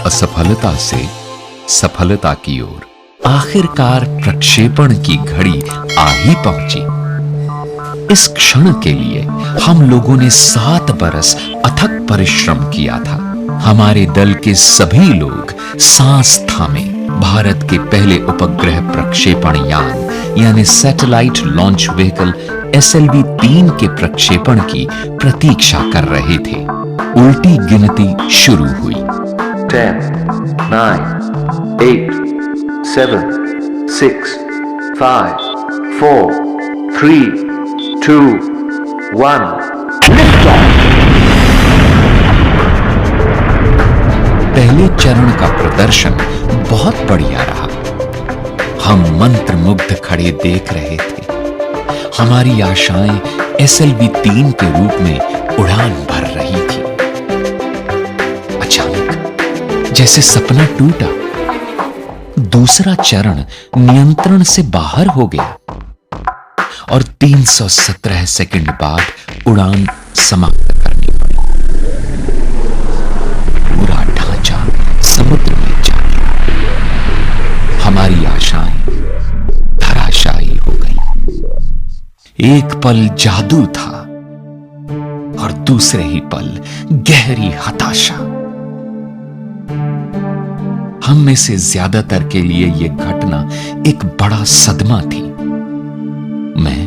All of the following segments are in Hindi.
असफलता से सफलता की ओर आखिरकार प्रक्षेपण की घड़ी आ ही पहुंची। इस क्षण के लिए हम लोगों ने 7 बरस अथक परिश्रम किया था। हमारे दल के सभी लोग सांस थामे भारत के पहले उपग्रह प्रक्षेपण यान यानी सैटेलाइट लॉन्च व्हीकल SLV-3 के प्रक्षेपण की प्रतीक्षा कर रहे थे। उल्टी गिनती शुरू हुई। 10, 9, 8, 7, 6, 5, 4, 3, 2, 1, lift off! पहले चरण का प्रदर्शन बहुत बढ़िया रहा। हम मंत्रमुग्ध खड़े देख रहे थे। हमारी आशाएं SLV-3 के रूप में उड़ान भर रही थी। अचानक जैसे सपना टूटा, दूसरा चरण नियंत्रण से बाहर हो गया और 317 सेकंड बाद उड़ान समाप्त करनी पड़ी। पूरा ढांचा समुद्र में जा गिरा। हमारी आशाएं धराशायी हो गई। एक पल जादू था और दूसरे ही पल गहरी हताशा। हम में से ज्यादातर के लिए यह घटना एक बड़ा सदमा थी। मैं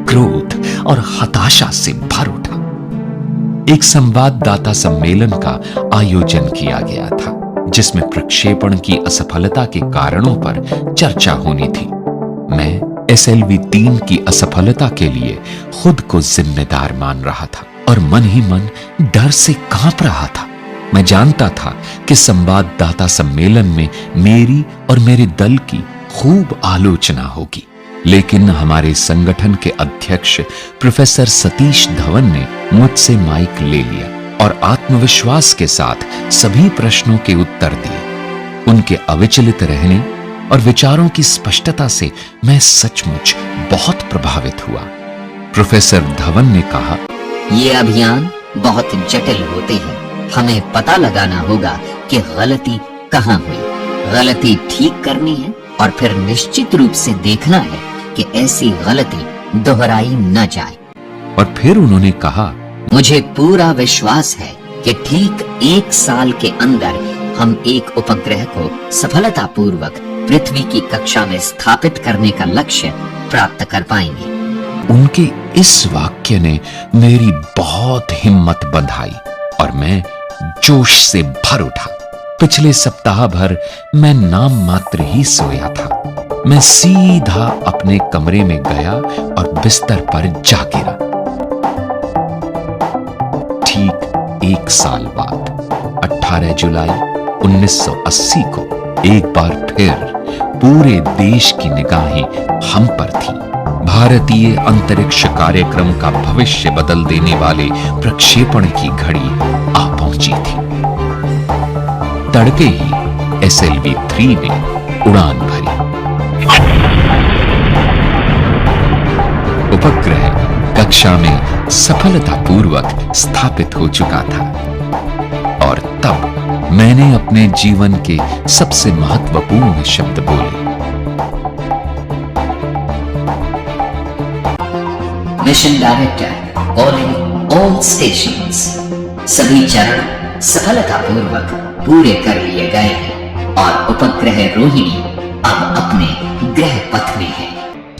क्रोध और हताशा से भर उठा। एक संवाददाता सम्मेलन का आयोजन किया गया था, जिसमें प्रक्षेपण की असफलता के कारणों पर चर्चा होनी थी। मैं SLV-3 की असफलता के लिए खुद को जिम्मेदार मान रहा था और मन ही मन डर से कांप रहा था। मैं जानता था कि संवाददाता सम्मेलन में मेरी और मेरे दल की खूब आलोचना होगी, लेकिन हमारे संगठन के अध्यक्ष प्रोफेसर सतीश धवन ने मुझसे माइक ले लिया और आत्मविश्वास के साथ सभी प्रश्नों के उत्तर दिए। उनके अविचलित रहने और विचारों की स्पष्टता से मैं सचमुच बहुत प्रभावित हुआ। प्रोफेसर धवन ने कहा, ये अभियान बहुत जटिल होते हैं। हमें पता लगाना होगा कि गलती कहाँ हुई। गलती ठीक करनी है और फिर निश्चित रूप से देखना है कि ऐसी गलती दोहराई न जाए। और फिर उन्होंने कहा, मुझे पूरा विश्वास है कि ठीक 1 साल के अंदर हम एक उपग्रह को सफलतापूर्वक पृथ्वी की कक्षा में स्थापित करने का लक्ष्य प्राप्त कर पाएंगे। उनके इस वाक्य ने मेरी बहुत हिम्मत बंधाई और मैं जोश से भर उठा। पिछले सप्ताह भर मैं नाम मात्र ही सोया था। मैं सीधा अपने कमरे में गया और बिस्तर पर जा गिरा। ठीक 1 साल बाद 18 जुलाई 1980 को एक बार फिर पूरे देश की निगाहें हम पर थी। भारतीय अंतरिक्ष कार्यक्रम का भविष्य बदल देने वाले प्रक्षेपण की घड़ी आ पहुंची थी। तड़के ही SLV-3 ने उड़ान भरी। उपग्रह कक्षा में सफलतापूर्वक स्थापित हो चुका था और तब मैंने अपने जीवन के सबसे महत्वपूर्ण शब्द बोले। Mission director calling all stations. सभी चरण सफलतापूर्वक पूरे कर लिए गए हैं और उपग्रह रोहिणी अब अपने ग्रह पथ में है।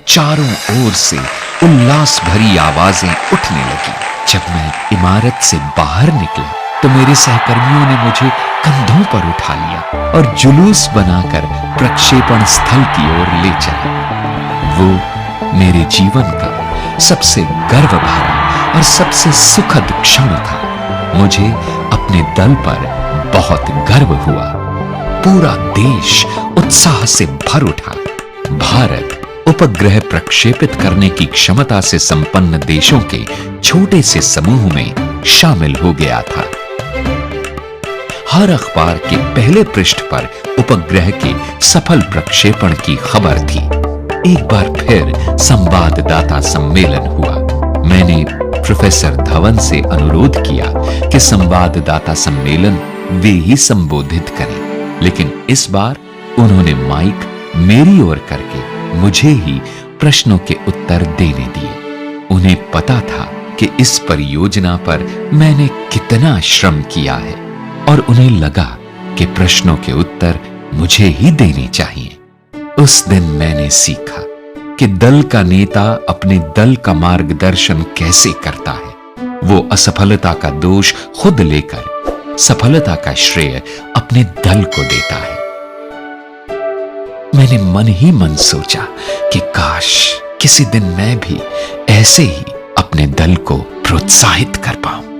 चारों ओर से उल्लास भरी आवाजें उठने लगी। जब मैं इमारत से बाहर निकला तो मेरे सहकर्मियों ने मुझे कंधों पर उठा लिया और जुलूस बनाकर प्रक्षेपण स्थल की ओर ले चले। वो मेरे जीवन का सबसे गर्व भरा और सबसे सुखद क्षण था। मुझे अपने दल पर बहुत गर्व हुआ। पूरा देश उत्साह से भर उठा। भारत उपग्रह प्रक्षेपित करने की क्षमता से संपन्न देशों के छोटे से समूह में शामिल हो गया था। हर अखबार के पहले पृष्ठ पर उपग्रह के सफल प्रक्षेपण की खबर थी। एक बार फिर संवाददाता सम्मेलन हुआ। मैंने प्रोफेसर धवन से अनुरोध किया कि संवाददाता सम्मेलन वे ही संबोधित करें। लेकिन इस बार उन्होंने माइक मेरी ओर करके मुझे ही प्रश्नों के उत्तर देने दिए। उन्हें पता था कि इस परियोजना पर मैंने कितना श्रम किया है और उन्हें लगा कि प्रश्नों के उत्तर मुझे ही देने चाहिए। उस दिन मैंने सीखा कि दल का नेता अपने दल का मार्गदर्शन कैसे करता है। वो असफलता का दोष खुद लेकर सफलता का श्रेय अपने दल को देता है। मैंने मन ही मन सोचा कि काश किसी दिन मैं भी ऐसे ही अपने दल को प्रोत्साहित कर पाऊं।